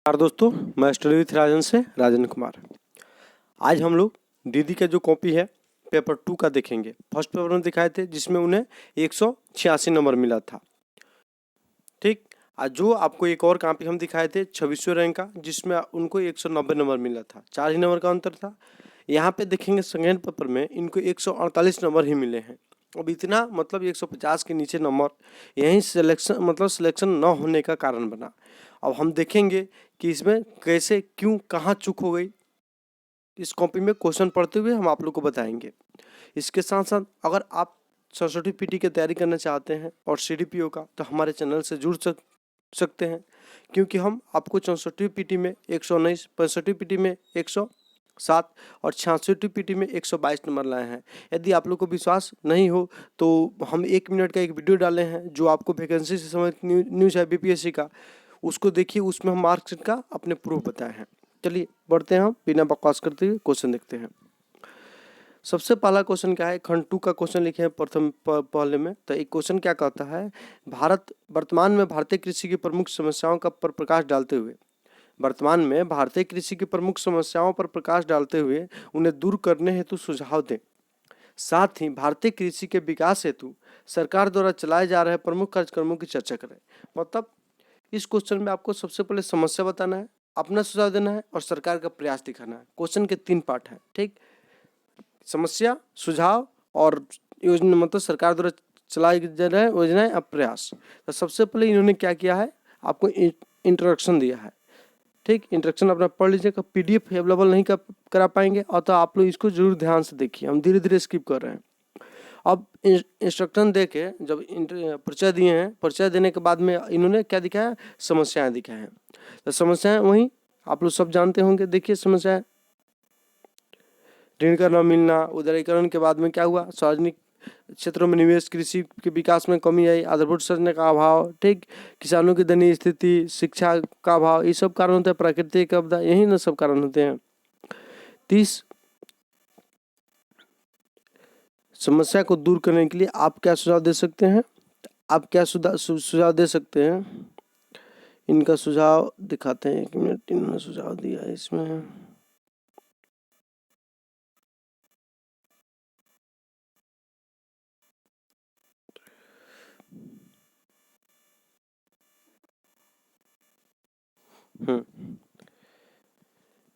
नमस्कार दोस्तों, मैं स्टडी विथ राजन से राजन कुमार। आज हम लोग दीदी का जो कॉपी है पेपर 2 का देखेंगे। फर्स्ट पेपर में दिखाए थे जिसमें उन्हें 186 नंबर मिला था। ठीक, आज जो आपको एक और कॉपी हम दिखाए थे 26वें रैंक का, जिसमें उनको 190 नंबर मिला था। 4 ही नंबर का अंतर था। यहाँ पे देखेंगे सेकेंड पेपर में इनको 148 नंबर ही मिले हैं। अब इतना मतलब 150 के नीचे नंबर यहीं सिलेक्शन न होने का कारण बना। अब हम देखेंगे कि इसमें कैसे, क्यों, कहाँ चूक हो गई। इस कॉपी में क्वेश्चन पढ़ते हुए हम आप लोग को बताएंगे। इसके साथ साथ अगर आप सरस्वती पीटी की तैयारी करना चाहते हैं और सीडीपीओ का, तो हमारे चैनल से जुड़ सकते हैं, क्योंकि हम आपको 64वीं पीटी में 119, 65वीं पीटी में 107 और 66वीं पीटी में 122 नंबर लाए हैं। यदि आप लोग को विश्वास नहीं हो तो हम 1 मिनट का एक वीडियो डाले हैं जो आपको वैकेंसी से संबंधित न्यूज़ है बीपीएससी का, उसको देखिए। उसमें हम मार्कशीट का अपने प्रूफ बताए हैं। चलिए बढ़ते हैं, हम बिना बकवास करते हुए क्वेश्चन देखते हैं। सबसे पहला क्वेश्चन क्या है, खंड 2 का क्वेश्चन लिखे हैं प्रथम पहले में। तो एक क्वेश्चन क्या कहता है, भारत वर्तमान में भारतीय कृषि की प्रमुख समस्याओं का पर प्रकाश डालते हुए, वर्तमान में भारतीय कृषि की प्रमुख समस्याओं पर प्रकाश डालते हुए उन्हें दूर करने हेतु सुझाव दें। साथ ही भारतीय कृषि के विकास हेतु सरकार द्वारा चलाए जा रहे प्रमुख कार्यक्रमों की चर्चा करें। मतलब इस क्वेश्चन में आपको सबसे पहले समस्या बताना है, अपना सुझाव देना है और सरकार का प्रयास दिखाना है। क्वेश्चन के 3 पार्ट हैं। ठीक, समस्या, सुझाव और योजना, मतलब सरकार द्वारा चलाई जा रहे योजनाएं, अब प्रयास। तो सबसे पहले इन्होंने क्या किया है, आपको इंट्रोडक्शन दिया है। ठीक, इंट्रोडक्शन अपना पढ़ लीजिएगा। पीडीएफ अवेलेबल नहीं करा पाएंगे और तो आप लोग इसको जरूर ध्यान से देखिए, हम धीरे धीरे स्किप कर रहे हैं। अब इंस्ट्रक्शन दे के जब परिचय दिए हैं, परिचय देने के बाद में इन्होंने क्या दिखाया, समस्याएं दिखाए हैं। तो समस्याएं वही आप लोग सब जानते होंगे। देखिए समस्याएं, ऋण का न मिलना, उदारीकरण के बाद में क्या हुआ, सार्वजनिक क्षेत्रों में निवेश, कृषि के विकास में कमी आई, आधारभूत संरचना का अभाव, ठीक, किसानों की दयनीय स्थिति, शिक्षा का अभाव, ये सब कारण होते हैं। प्राकृतिक आपदा, यही ना सब कारण होते हैं। 30 समस्या को दूर करने के लिए आप क्या सुझाव दे सकते हैं, आप क्या सुझाव दे सकते हैं, इनका सुझाव दिखाते हैं। 1 मिनट, इन्होंने सुझाव दिया है इसमें।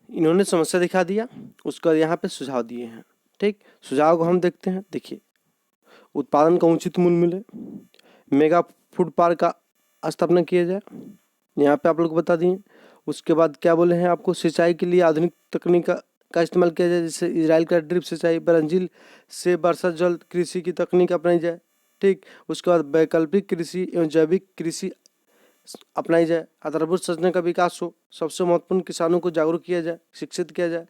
इन्होंने समस्या दिखा दिया, उसका यहाँ पे सुझाव दिए हैं। ठीक, सुझाव को हम देखते हैं। देखिए, उत्पादन का उचित मूल्य मिले, मेगा फूड पार्क का स्थापना किया जाए, यहाँ पे आप लोग बता दिए। उसके बाद क्या बोले हैं आपको, सिंचाई के लिए आधुनिक तकनीक का इस्तेमाल किया जाए, जैसे इजराइल का ड्रिप सिंचाई, ब्राजील से वर्षा जल कृषि की तकनीक अपनाई जाए। ठीक, उसके बाद वैकल्पिक कृषि एवं जैविक कृषि अपनाई जाए, आधारभूत संरचना का विकास हो, सबसे महत्वपूर्ण किसानों को जागरूक किया जाए, शिक्षित किया जाए,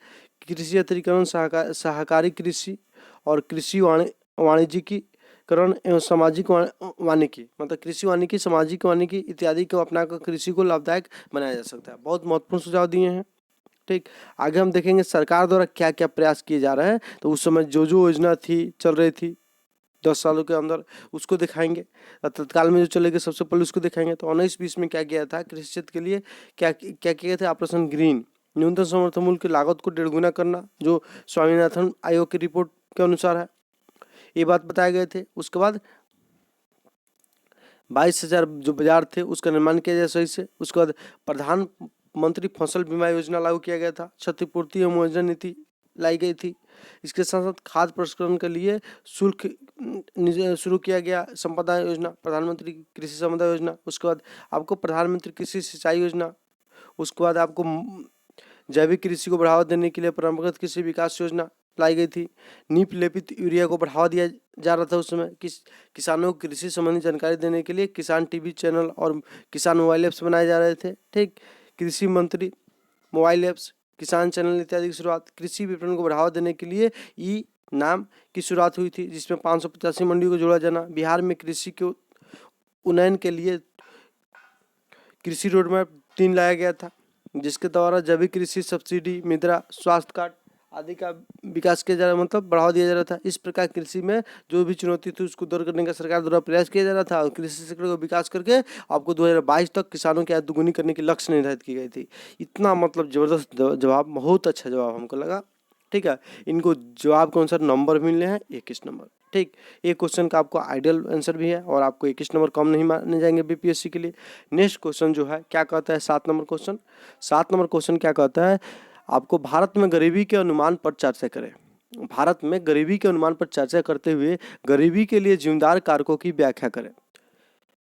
कृषि यंत्रीकरण, सहकारी कृषि और कृषि वाणिज्यिकीकरण एवं सामाजिक वानिकी, मतलब कृषि वानिकी, सामाजिक वानिकी इत्यादि को अपनाकर कृषि को लाभदायक बनाया जा सकता है। बहुत महत्वपूर्ण सुझाव दिए हैं। ठीक, आगे हम देखेंगे सरकार द्वारा क्या क्या प्रयास किए जा रहे हैं। तो उस समय जो जो योजना थी, चल रही थी 10 सालों के अंदर, उसको दिखाएंगे। तत्काल में जो चलेगा सबसे पहले उसको दिखाएंगे। तो 19-20 में क्या किया था, कृषि क्षेत्र के लिए क्या क्या किए थे, ऑपरेशन ग्रीन, न्यूनतम समर्थन मूल्य की लागत को 1.5 गुना करना, जो स्वामीनाथन आयोग की रिपोर्ट के अनुसार है, ये बात बताए गए थे। उसके बाद 22,000 जो बाजार थे उसका निर्माण किया जाए सही से। उसके बाद प्रधानमंत्री फसल बीमा योजना लागू किया गया था, क्षतिपूर्ति एवं मुआवजा नीति लाई गई थी। इसके साथ साथ खाद्य प्रसंस्करण के लिए शुल्क शुरू किया गया, संपदा योजना, प्रधानमंत्री कृषि संपदा योजना। उसके बाद आपको प्रधानमंत्री कृषि सिंचाई योजना। उसके बाद आपको जैविक कृषि को बढ़ावा देने के लिए परंपरागत कृषि विकास योजना लाई गई थी। नीप लेपित यूरिया को बढ़ावा दिया जा रहा था उस समय। किसानों को कृषि संबंधी जानकारी देने के लिए किसान टीवी चैनल और किसान मोबाइल ऐप्स बनाए जा रहे थे। ठीक, कृषि मंत्री मोबाइल ऐप्स, किसान चैनल इत्यादि की शुरुआत। कृषि विपणन को बढ़ावा देने के लिए ई नाम की शुरुआत हुई थी, जिसमें 585 मंडियों को जोड़ा जाना। बिहार में कृषि के उन्नयन के लिए कृषि रोड मैप 3 लाया गया था, जिसके द्वारा जैविक कृषि सब्सिडी, मृदा स्वास्थ्य कार्ड आदि का विकास किया जा रहा, मतलब बढ़ावा दिया जा रहा था। इस प्रकार कृषि में जो भी चुनौती थी उसको दूर करने का सरकार द्वारा प्रयास किया जा रहा था और कृषि सेक्टर को विकास करके आपको 2022 तक किसानों की आय दुगुनी करने की लक्ष्य निर्धारित की गई थी। इतना मतलब ज़बरदस्त जवाब, बहुत अच्छा जवाब हमको लगा। ठीक है, इनको जवाब के अनुसार नंबर मिलने हैं 21 नंबर। ठीक, एक क्वेश्चन का आपको आइडियल आंसर भी है और आपको 21 नंबर कम नहीं माने जाएंगे बीपीएससी के लिए। नेक्स्ट क्वेश्चन जो है क्या कहता है, 7 नंबर क्वेश्चन। 7 नंबर क्वेश्चन क्या कहता है, आपको भारत में गरीबी के अनुमान पर चर्चा करें। भारत में गरीबी के अनुमान पर चर्चा करते हुए गरीबी के लिए जिम्मेदार कारकों की व्याख्या करें।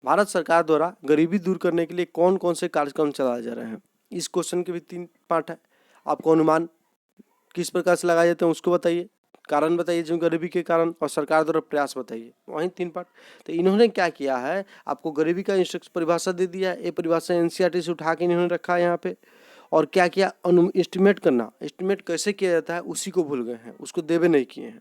भारत सरकार द्वारा गरीबी दूर करने के लिए कौन कौन से कार्यक्रम चलाए जा रहे हैं। इस क्वेश्चन के भी 3 पार्ट है। आपको अनुमान किस प्रकार से लगाए जाते हैं उसको बताइए, कारण बताइए जो गरीबी के कारण, और सरकार द्वारा प्रयास बताइए। वहीं 3 पार्ट। तो इन्होंने क्या किया है, आपको गरीबी का इंस्ट्रक्शन परिभाषा दे दिया है। ये परिभाषा एनसीईआरटी से उठा के इन्होंने रखा है यहाँ पे। और क्या किया, एस्टिमेट करना, एस्टिमेट कैसे किया जाता है उसी को भूल गए हैं, उसको देवे नहीं किए हैं।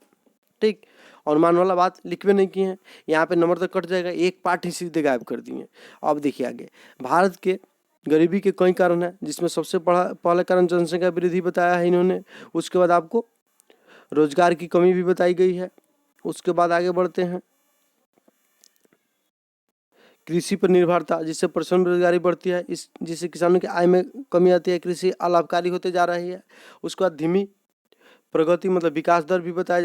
ठीक, अनुमान वाला बात लिखवे नहीं किए हैं। यहाँ पे नंबर तक कट जाएगा, एक पार्ट ही सीधे गायब कर दिए। अब देखिए आगे, भारत के गरीबी के कई कारण हैं, जिसमें सबसे पहला कारण जनसंख्या वृद्धि बताया है इन्होंने। उसके बाद आपको रोजगार की कमी भी बताई गई है। उसके बाद आगे बढ़ते हैं, कृषि पर निर्भरता, जिससे प्रश्न बेरोजगारी बढ़ती है, जिससे किसानों की आय में कमी आती है, कृषि अलाभकारी होते जा रही है। उसके बाद धीमी प्रगति मतलब विकास दर भी बताए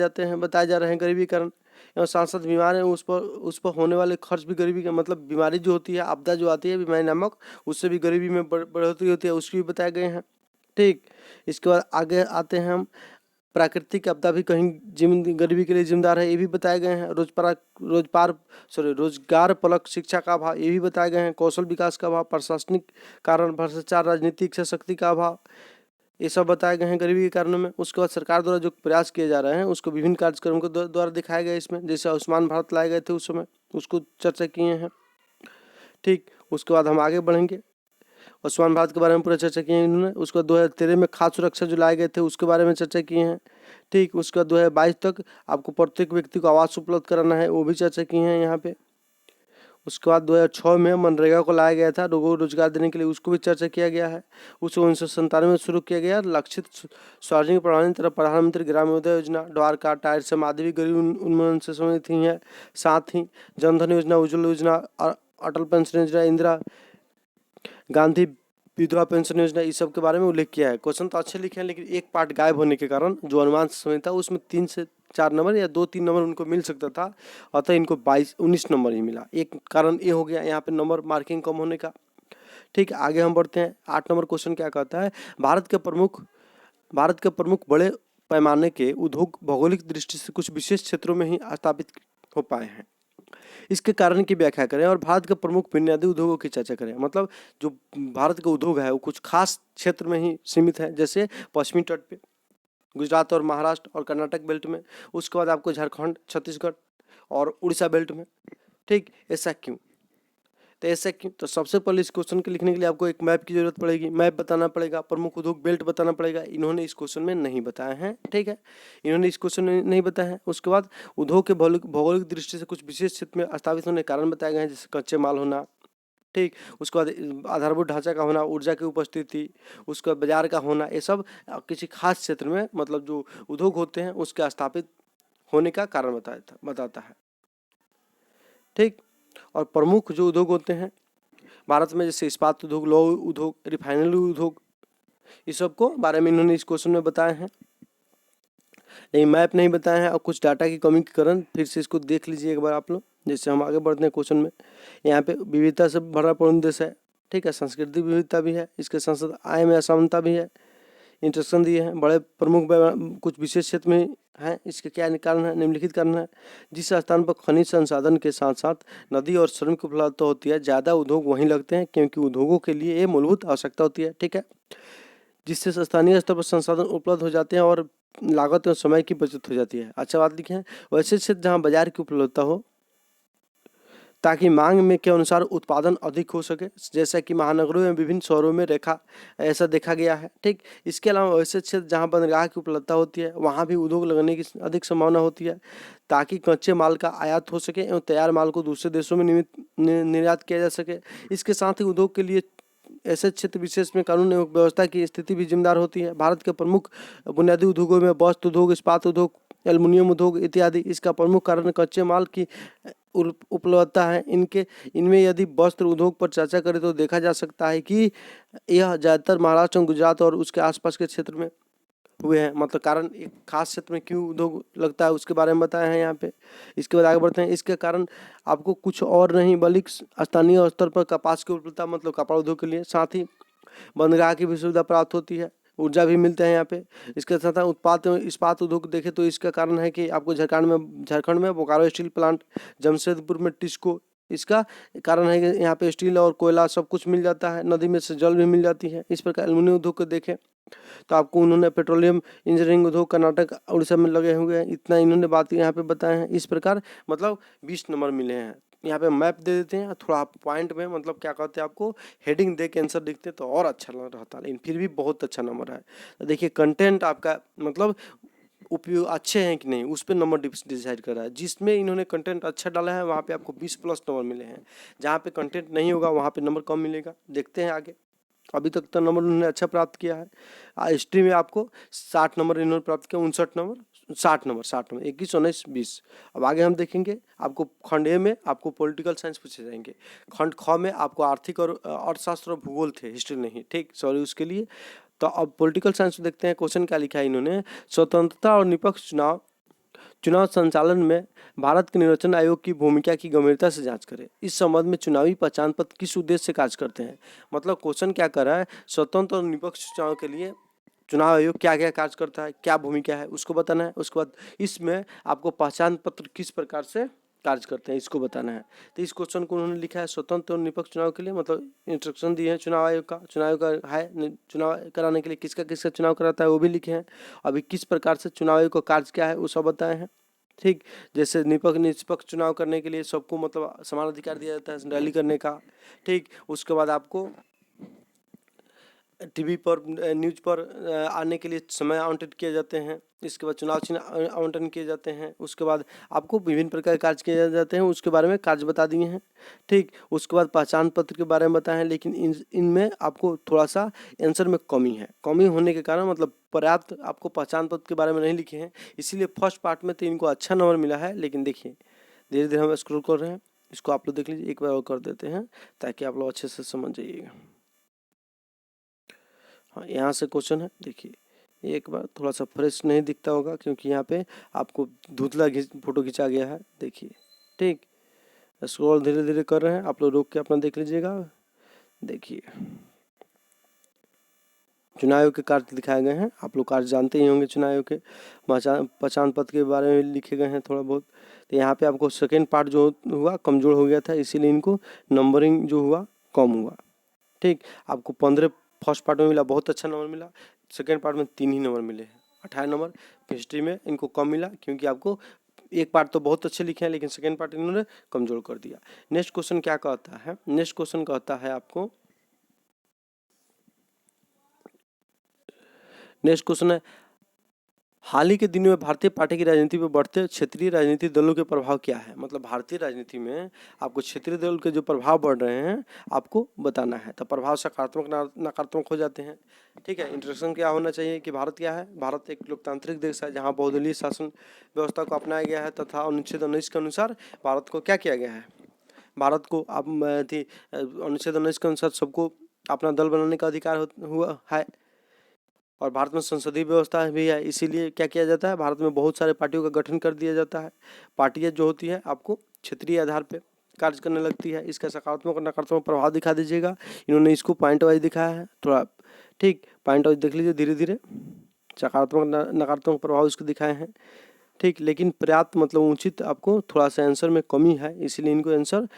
जा रहे हैं गरीबी कारण। एवं साथ साथ बीमार है उस पर होने वाले खर्च भी गरीबी का मतलब बीमारी जो होती है, आपदा जो आती है बीमारी नामक, उससे भी गरीबी में बढ़ोतरी होती है, उसकी भी बताए गए हैं। ठीक, इसके बाद आगे आते हैं हम, प्राकृतिक आपदा भी कहीं गरीबी के लिए जिम्मेदार है, ये भी बताए गए हैं। रोजगार परक शिक्षा का अभाव, ये भी बताए गए हैं। कौशल विकास का अभाव, प्रशासनिक कारण, भ्रष्टाचार, राजनीतिक शक्ति का अभाव, ये सब बताए गए हैं गरीबी के कारणों में। उसके बाद सरकार द्वारा जो प्रयास किए जा रहे हैं उसको विभिन्न कार्यक्रमों के द्वारा दिखाया गया इसमें, जैसे आयुष्मान भारत लाए गए थे उस समय, उसको चर्चा किए हैं। ठीक, उसके बाद हम आगे बढ़ेंगे, आयुष्मान भारत के बारे में पूरा चर्चा किए हैं इन्होंने। उसके बाद 2013 में खाद्य सुरक्षा जो लाए गए थे उसके बारे में चर्चा किए हैं। ठीक, उसके बाद 2022 तक आपको प्रत्येक व्यक्ति को आवास उपलब्ध कराना है, वो भी चर्चा किए हैं यहाँ पे। उसके बाद 2006 में मनरेगा को लाया गया था लोगों को रोजगार देने के लिए, उसको भी चर्चा किया गया है। उसे 1997 में शुरू किया गया। लक्षित सार्वजनिक प्रणाली तरह प्रधानमंत्री ग्रामोदय योजना, द्वारका, टायर आदि भी गरीब उन्मूलन से संबंधित ही है। साथ ही जनधन योजना, उज्ज्वल योजना, अटल पेंशन योजना, इंदिरा गांधी विधवा पेंशन योजना, इस सब के बारे में उल्लेख किया है। क्वेश्चन तो अच्छे लिखे हैं, लेकिन एक पार्ट गायब होने के कारण जो अनुमान समय था उसमें 3 से 4 नंबर या 2-3 नंबर उनको मिल सकता था, अतः इनको 19 नंबर ही मिला। एक कारण ये हो गया यहाँ पे नंबर मार्किंग कम होने का। ठीक है, आगे हम बढ़ते हैं। 8 नंबर क्वेश्चन क्या कहता है, भारत के प्रमुख बड़े पैमाने के उद्योग भौगोलिक दृष्टि से कुछ विशेष क्षेत्रों में ही स्थापित हो पाए हैं, इसके कारण की व्याख्या करें और भारत के प्रमुख बुनियादी उद्योगों की चर्चा करें। मतलब जो भारत का उद्योग है वो कुछ खास क्षेत्र में ही सीमित है, जैसे पश्चिमी तट पे गुजरात और महाराष्ट्र और कर्नाटक बेल्ट में। उसके बाद आपको झारखंड, छत्तीसगढ़ और उड़ीसा बेल्ट में। ठीक, ऐसा क्यों, तो सबसे पहले इस क्वेश्चन के लिखने के लिए आपको एक मैप की जरूरत पड़ेगी। मैप बताना पड़ेगा, प्रमुख उद्योग बेल्ट बताना पड़ेगा। इन्होंने इस क्वेश्चन में नहीं बताया है। ठीक है, इन्होंने इस क्वेश्चन में नहीं बताया है। उसके बाद उद्योग के भौगोलिक दृष्टि से कुछ विशेष क्षेत्र में स्थापित होने के कारण बताए गए हैं, जैसे कच्चे माल होना। ठीक, उसके बाद आधारभूत ढांचा का होना, ऊर्जा की उपस्थिति, उसके बाद बाजार का होना, ये सब किसी खास क्षेत्र में मतलब जो उद्योग होते हैं उसके स्थापित होने का कारण बताता है। ठीक, और प्रमुख जो उद्योग होते हैं भारत में, जैसे इस्पात उद्योग, लौह उद्योग, रिफाइनरी उद्योग, इस सब को बारे में इन्होंने इस क्वेश्चन में बताए हैं, लेकिन मैप नहीं बताए हैं। और कुछ डाटा की कमी के कारण फिर से इसको देख लीजिए एक बार आप लोग। जैसे हम आगे बढ़ते हैं क्वेश्चन में, यहाँ पे विविधता से भरा पूर्ण देश है। ठीक है, सांस्कृतिक विविधता भी है, इसके साथ साथ आय में असमानता भी है। इंस्ट्रक्शन दिए हैं, बड़े प्रमुख कुछ विशेष क्षेत्र में हैं, इसके क्या कारण है, निम्नलिखित कारण है। जिस स्थान पर खनिज संसाधन के साथ साथ नदी और श्रम की उपलब्धता होती है, ज़्यादा उद्योग वहीं लगते हैं, क्योंकि उद्योगों के लिए ये मूलभूत आवश्यकता होती है। ठीक है, जिससे स्थानीय स्तर पर संसाधन उपलब्ध हो जाते हैं और लागत और समय की बचत हो जाती है। अच्छा बात लिखे हैं, वैसे क्षेत्र जहाँ बाजार की उपलब्धता हो, ताकि मांग में के अनुसार उत्पादन अधिक हो सके, जैसा कि महानगरों में विभिन्न शहरों में ऐसा देखा गया है। ठीक, इसके अलावा वैसे क्षेत्र जहां बंदरगाह की उपलब्धता होती है वहां भी उद्योग लगने की अधिक संभावना होती है, ताकि कच्चे माल का आयात हो सके एवं तैयार माल को दूसरे देशों में निर्यात किया जा सके। इसके साथ ही उद्योग के लिए ऐसे क्षेत्र विशेष में कानून एवं व्यवस्था की स्थिति भी जिम्मेदार होती है। भारत के प्रमुख बुनियादी उद्योगों में वस्त्र उद्योग, इस्पात उद्योग, एल्युमिनियम उद्योग इत्यादि। इसका प्रमुख कारण कच्चे माल की उपलब्धता है। इनमें यदि वस्त्र उद्योग पर चर्चा करें तो देखा जा सकता है कि यह ज़्यादातर महाराष्ट्र, गुजरात और उसके आसपास के क्षेत्र में हुए हैं। मतलब कारण एक खास क्षेत्र में क्यों उद्योग लगता है उसके बारे में बताया है यहाँ पे। इसके बाद आगे बढ़ते हैं। इसके कारण आपको कुछ और नहीं बल्कि स्थानीय स्तर पर कपास की उपलब्धता, मतलब कपड़ा उद्योग के लिए, साथ ही बंदरगाह की भी सुविधा प्राप्त होती है, ऊर्जा भी मिलते हैं यहाँ पे। इसके साथ उत्पाद इस्पात उद्योग देखें तो इसका कारण है कि आपको झारखंड में बोकारो स्टील प्लांट, जमशेदपुर में टिस्को, इसका कारण है कि यहाँ पे स्टील और कोयला सब कुछ मिल जाता है, नदी में से जल भी मिल जाती है। इस प्रकार एल्युमिनियम उद्योग को देखें तो आपको उन्होंने पेट्रोलियम इंजीनियरिंग उद्योग कर्नाटक उड़ीसा में लगे हुए हैं, इतना इन्होंने बात यहाँ पे बताए हैं। इस प्रकार मतलब 20 नंबर मिले हैं। यहाँ पे मैप दे देते हैं, थोड़ा आप पॉइंट में मतलब क्या कहते हैं, आपको हेडिंग दे के आंसर दिखते तो और अच्छा लग रहता, लेकिन फिर भी बहुत अच्छा नंबर है। तो देखिए कंटेंट आपका मतलब उपयोग अच्छे हैं कि नहीं उस पर नंबर डिसाइड कर रहा है। जिसमें इन्होंने कंटेंट अच्छा डाला है वहाँ पे आपको 20+ नंबर मिले हैं, जहाँ पे कंटेंट नहीं होगा वहाँ पे नंबर कम मिलेगा। देखते हैं आगे। अभी तक तो नंबर उन्होंने अच्छा प्राप्त किया है। हिस्ट्री में आपको 60 नंबर इन्होंने प्राप्त किया, 59 नंबर, 60 नंबर, 21, 19, 20। अब आगे हम देखेंगे। आपको खंड ए में आपको पॉलिटिकल साइंस पूछे जाएंगे, खंड ख में आपको आर्थिक और अर्थशास्त्र और भूगोल थे, हिस्ट्री नहीं, ठीक, सॉरी उसके लिए। तो अब पॉलिटिकल साइंस देखते हैं, क्वेश्चन क्या लिखा है इन्होंने। स्वतंत्रता और निष्पक्ष चुनाव संचालन में भारत के निर्वाचन आयोग की भूमिका की गंभीरता से जांच करें। इस संबंध में चुनावी पहचान पत्र किस उद्देश्य से कार्य करते हैं। मतलब क्वेश्चन क्या कर रहा है, स्वतंत्र और निष्पक्ष चुनाव के लिए चुनाव आयोग क्या क्या कार्य करता है, क्या भूमिका है, उसको बताना है। उसके बाद इसमें आपको पहचान पत्र किस प्रकार से कार्य करते हैं इसको बताना है। तो इस क्वेश्चन को उन्होंने लिखा है स्वतंत्र और निष्पक्ष चुनाव के लिए, मतलब इंस्ट्रक्शन दिए हैं चुनाव आयोग का है, चुनाव कराने के लिए किसका किसका चुनाव कराता है वो भी लिखे हैं। अभी किस प्रकार से चुनाव आयोग का कार्य क्या है वो सब बताए हैं, ठीक। जैसे निष्पक्ष चुनाव करने के लिए सबको मतलब समान अधिकार दिया जाता है रैली करने का, ठीक। उसके बाद आपको टीवी पर न्यूज़ पर आने के लिए समय आवंटित किए जाते हैं। इसके बाद चुनाव चिन्ह आवंटन किए जाते हैं। उसके बाद आपको विभिन्न प्रकार के कार्य किए जाते हैं, उसके बारे में कार्य बता दिए हैं, ठीक। उसके बाद पहचान पत्र के बारे में बताएं हैं, लेकिन इनमें आपको थोड़ा सा आंसर में कमी है। कमी होने के कारण मतलब पर्याप्त आपको पहचान पत्र के बारे में नहीं लिखे हैं, इसीलिए फर्स्ट पार्ट में तो इनको अच्छा नंबर मिला है। लेकिन देखिए धीरे धीरे हम स्क्रॉल कर रहे हैं, इसको आप लोग देख लीजिए, एक बार और कर देते हैं ताकि आप लोग अच्छे से समझ जाइएगा। हाँ, यहाँ से क्वेश्चन है, देखिए एक बार थोड़ा सा फ्रेश नहीं दिखता होगा क्योंकि यहाँ पे आपको धुंधला फोटो खींचा गया है, देखिए, ठीक। स्क्रॉल धीरे धीरे कर रहे हैं, आप लोग रोक के अपना देख लीजिएगा। देखिए चुनाव आयोग के कार्य दिखाए गए हैं, आप लोग कार्य जानते ही होंगे। चुनाव आयोग के पहचान पत्र के बारे में लिखे गए हैं थोड़ा बहुत। तो यहाँ पे आपको सेकेंड पार्ट जो हुआ कमजोर हो गया था, इसीलिए इनको नंबरिंग जो हुआ कम हुआ, ठीक। आपको 15 फर्स्ट पार्ट में मिला, बहुत अच्छा नंबर मिला। सेकेंड पार्ट में 3 ही नंबर मिले हैं, 18 नंबर। हिस्ट्री में इनको कम मिला क्योंकि आपको एक पार्ट तो बहुत अच्छे लिखे हैं, लेकिन सेकेंड पार्ट इन्होंने कमजोर कर दिया। नेक्स्ट क्वेश्चन क्या कहता है, नेक्स्ट क्वेश्चन कहता है आपको, नेक्स्ट क्वेश्चन है हाल ही के दिनों में भारतीय पार्टी की राजनीति में बढ़ते क्षेत्रीय राजनीतिक दलों के प्रभाव क्या है। मतलब भारतीय राजनीति में आपको क्षेत्रीय दल के जो प्रभाव बढ़ रहे हैं आपको बताना है। तो प्रभाव सकारात्मक नकारात्मक हो जाते हैं, ठीक है। इंट्रोडक्शन क्या होना चाहिए कि भारत क्या है। भारत एक लोकतांत्रिक देश है जहाँ बहुदलीय शासन व्यवस्था को अपनाया गया है तथा अनुच्छेद 19 के अनुसार भारत को क्या किया गया है, भारत को आप अनुच्छेद 19 के अनुसार सबको अपना दल बनाने का अधिकार हुआ है। और भारत में संसदीय व्यवस्था भी है, इसीलिए क्या किया जाता है, भारत में बहुत सारे पार्टियों का गठन कर दिया जाता है। पार्टियां जो होती है आपको क्षेत्रीय आधार पे कार्य करने लगती है। इसका सकारात्मक और नकारात्मक प्रभाव दिखा दीजिएगा। इन्होंने इसको पॉइंट वाइज दिखाया है थोड़ा, ठीक। पॉइंट वाइज देख लीजिए धीरे धीरे, सकारात्मक नकारात्मक प्रभाव इसको दिखाए हैं, ठीक। लेकिन पर्याप्त मतलब उचित आपको थोड़ा सा आंसर में कमी है, इसीलिए इनको आंसर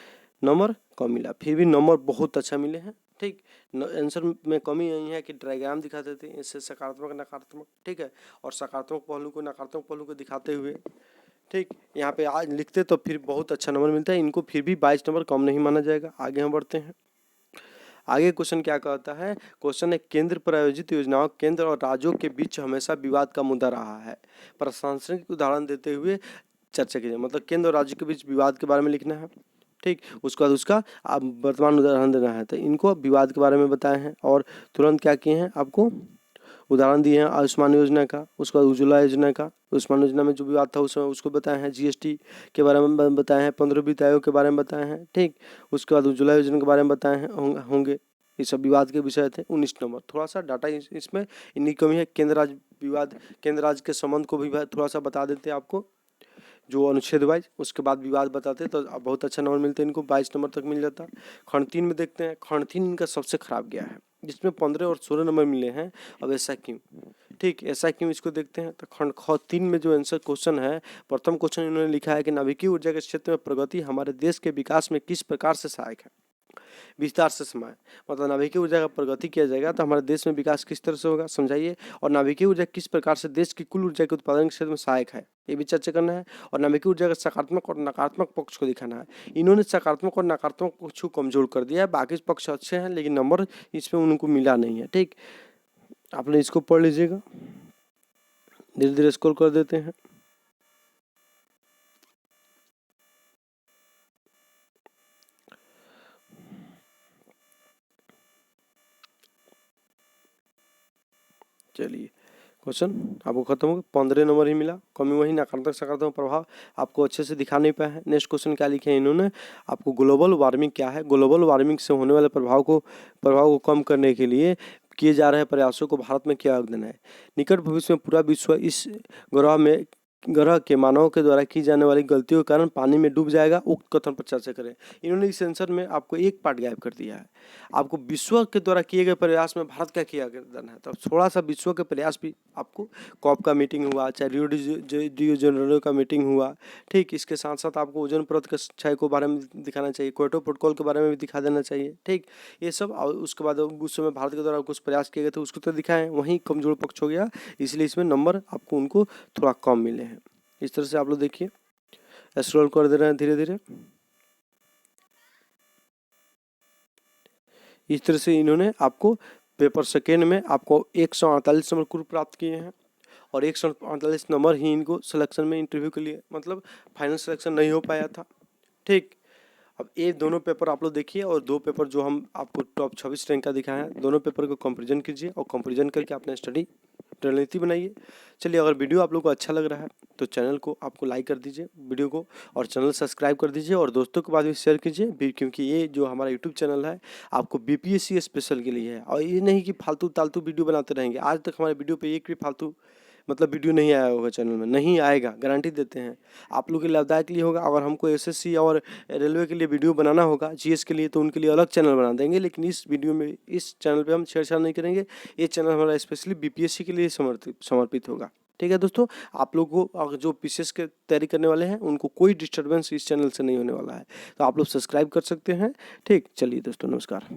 नंबर कम मिला। फिर भी नंबर बहुत अच्छा मिले हैं, ठीक। आंसर में कमी यही है कि डायग्राम दिखा देते हैं, इससे सकारात्मक नकारात्मक, ठीक है, और सकारात्मक पहलू को नकारात्मक पहलू को दिखाते हुए, ठीक, यहाँ पे आज लिखते तो फिर बहुत अच्छा नंबर मिलता है। इनको फिर भी 22 नंबर कम नहीं माना जाएगा। आगे हम बढ़ते हैं। आगे क्वेश्चन क्या कहता है, क्वेश्चन है केंद्र प्रायोजित योजनाओं केंद्र और राज्यों के बीच हमेशा विवाद का मुद्दा रहा है। प्रासंगिक उदाहरण देते हुए चर्चा कीजिए। मतलब केंद्र और राज्य के बीच विवाद के बारे में लिखना है। ठीक। उसके बाद उसका आप वर्तमान उदाहरण देना है, तो इनको विवाद के बारे में बताए हैं और तुरंत क्या किए हैं, आपको उदाहरण दिए हैं आयुष्मान योजना का, उसके बाद उज्ज्वला योजना का। आयुष्मान योजना में जो विवाद था उसमें उसको बताए हैं, जीएसटी के बारे में बताए हैं, 15 वित्त आयोग के बारे में बताए हैं, ठीक। उसके बाद उज्ज्वला योजना के बारे में बताए हैं होंगे। ये सब विवाद के विषय थे। 19 नंबर, थोड़ा सा डाटा इसमें इनकी कमी है। केंद्र राज्य विवाद, केंद्र राज्य के संबंध को भी थोड़ा सा बता देते हैं आपको, जो अनुच्छेद वाइज, उसके बाद विवाद बताते तो बहुत अच्छा नंबर मिलते हैं इनको, 22 नंबर तक मिल जाता। खंड 3 में देखते हैं, खंड 3 इनका सबसे खराब गया है, जिसमें 15 और 16 नंबर मिले हैं। अब ऐसा क्यों, ठीक, ऐसा क्यों, इसको देखते हैं। तो खंड 3 में जो आंसर क्वेश्चन है, प्रथम क्वेश्चन इन्होंने लिखा है कि नाभिकीय ऊर्जा के क्षेत्र में प्रगति हमारे देश के विकास में किस प्रकार से सहायक है। विस्तार से समय, मतलब नाभिकीय ऊर्जा का प्रगति किया जाएगा तो हमारे देश में विकास किस तरह से होगा, समझाइए। और नाभिकीय ऊर्जा किस प्रकार से देश की कुल ऊर्जा के उत्पादन के क्षेत्र में सहायक है, ये भी चर्चा करना है। और नाभिकीय ऊर्जा का सकारात्मक और नकारात्मक पक्ष को दिखाना है। इन्होंने सकारात्मक और नकारात्मक पक्ष को कमजोर कर दिया है, बाकी पक्ष अच्छे हैं लेकिन नंबर इसमें उनको मिला नहीं है, ठीक। आपने इसको पढ़ लीजिएगा, धीरे धीरे स्क्रॉल कर देते हैं। चलिए, क्वेश्चन आपको खत्म हो गया, 15 नंबर ही मिला, कमी वही, नकारात्मक सकारात्मक प्रभाव आपको अच्छे से दिखा नहीं पाया है। नेक्स्ट क्वेश्चन क्या लिखे हैं इन्होंने, आपको ग्लोबल वार्मिंग क्या है, ग्लोबल वार्मिंग से होने वाले प्रभाव को कम करने के लिए किए जा रहे प्रयासों को भारत में क्या योगदान है। निकट भविष्य में पूरा विश्व इस ग्रह के मानवों के द्वारा की जाने वाली गलतियों के कारण पानी में डूब जाएगा, उक्त कथन पर चर्चा करें। इन्होंने इस आंसर में आपको एक पार्ट गायब कर दिया है, आपको विश्व के द्वारा किए गए प्रयास में भारत का किया योगदान है। तो थोड़ा सा विश्व के प्रयास भी आपको, कॉप का मीटिंग हुआ, चाहे रियो डी जेनेरो का मीटिंग हुआ, ठीक। इसके साथ साथ आपको ओजोन परत के क्षय के बारे में दिखाना चाहिए, क्योटो प्रोटोकॉल के बारे में भी दिखा देना चाहिए, ठीक। ये सब, और उसके बाद उस समय भारत के द्वारा कुछ प्रयास किए गए थे उसको तो दिखाएं, वहीं कमजोर पक्ष हो गया, इसलिए इसमें नंबर आपको उनको थोड़ा कम मिले हैं। इस तरह से आप लोग देखिए, स्क्रॉल कर दे रहे हैं धीरे धीरे। इस तरह से इन्होंने आपको पेपर सेकेंड में आपको 148 नंबर कुल प्राप्त किए हैं, और 148 नंबर ही इनको सिलेक्शन में इंटरव्यू के लिए, मतलब फाइनल सिलेक्शन नहीं हो पाया था, ठीक। अब ये दोनों पेपर आप लोग देखिए, और 2 पेपर जो हम आपको टॉप 26 रैंक का दिखाए हैं, दोनों पेपर को कंपैरिजन कीजिए और कंपैरिजन करके अपने स्टडी रणनीति बनाइए। चलिए, अगर वीडियो आप लोग को अच्छा लग रहा है तो चैनल को आपको लाइक कर दीजिए वीडियो को, और चैनल सब्सक्राइब कर दीजिए, और दोस्तों के पास भी शेयर कीजिए, क्योंकि ये जो हमारा यूट्यूब चैनल है आपको बीपीएससी स्पेशल के लिए है, और ये नहीं कि फालतू तालतू वीडियो बनाते रहेंगे। आज तक हमारे वीडियो पे एक भी फालतू मतलब वीडियो नहीं आया होगा चैनल में, नहीं आएगा, गारंटी देते हैं। आप लोग के लाभदायक लिए होगा। अगर हमको एसएससी और रेलवे के लिए वीडियो बनाना होगा, जीएस के लिए, तो उनके लिए अलग चैनल बना देंगे, लेकिन इस वीडियो में, इस चैनल पे हम छेड़छाड़ नहीं करेंगे। ये चैनल हमारा स्पेशली बीपीएससी के लिए समर्पित होगा, ठीक है दोस्तों। आप लोग को जो पीसीएस के तैयारी करने वाले हैं उनको कोई डिस्टर्बेंस इस चैनल से नहीं होने वाला है, तो आप लोग सब्सक्राइब कर सकते हैं, ठीक। चलिए दोस्तों, नमस्कार।